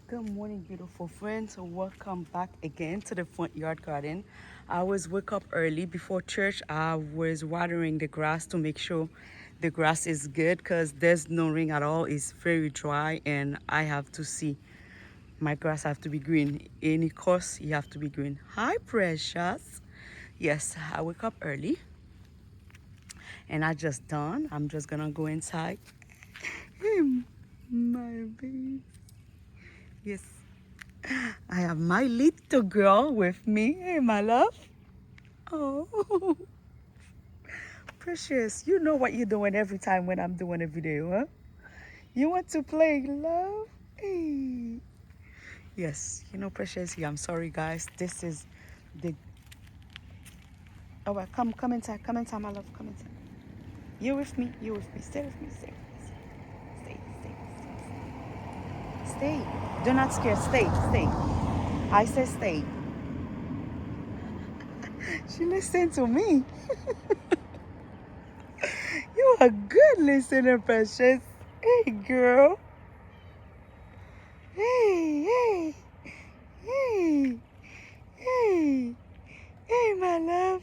Good morning, beautiful friends. Welcome back again to the front yard garden. I always wake up early before church. I was watering the grass to make sure the grass is good because there's no rain at all. It's very dry, and I have to see my grass have to be green. Any course, you have to be green. Hi, precious. Yes, I wake up early, and I just done. I'm just gonna go inside. Hey, my baby. Yes. I have my little girl with me. Hey, my love. Oh, precious. You know what you're doing every time when I'm doing a video, huh? You want to play, love? Hey. Yes, you know, precious. Yeah, I'm sorry, guys. This is the. Oh, well, come inside. Come inside, my love. Come inside. You with me? You with me? Stay with me. Stay with me. Stay. Do not scare. Stay. I said stay. She listened to me. You a good listener, precious. Hey, girl. Hey, hey, hey, hey, my love.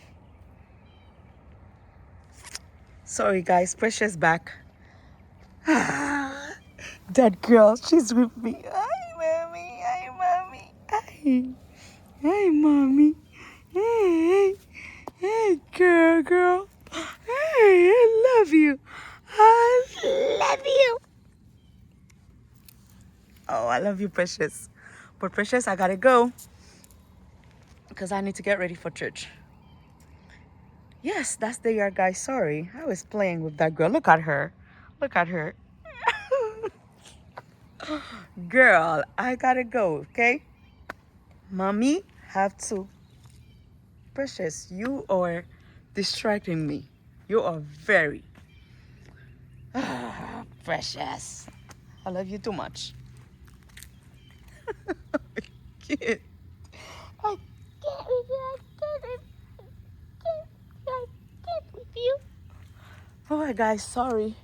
Sorry, guys. Precious back. That girl, she's with me. Hi, mommy. Hi, mommy. Hi, mommy. Hey, hey, girl. Hey, I love you. I love you. Oh, I love you, precious. But precious, I gotta go because I need to get ready for church. Yes, that's the yard guy. Sorry, I was playing with that girl. Look at her. Look at her. Girl, I gotta go, okay? Mommy, have to. Precious, you are distracting me. You are very precious. I love you too much. Kid. I can't with you. I can't with you. All right, guys. Sorry.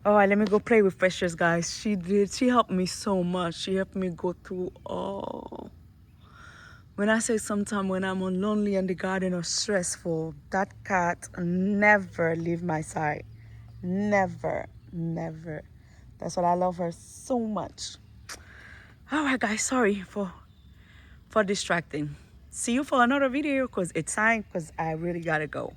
All right, let me go play with Precious, guys. She helped me so much. She helped me go through all. When I say sometime when I'm lonely in the garden or stressful, that cat never leave my side. Never. That's what I love her so much. All right, guys. Sorry for distracting. See you for another video because it's time because I really gotta go.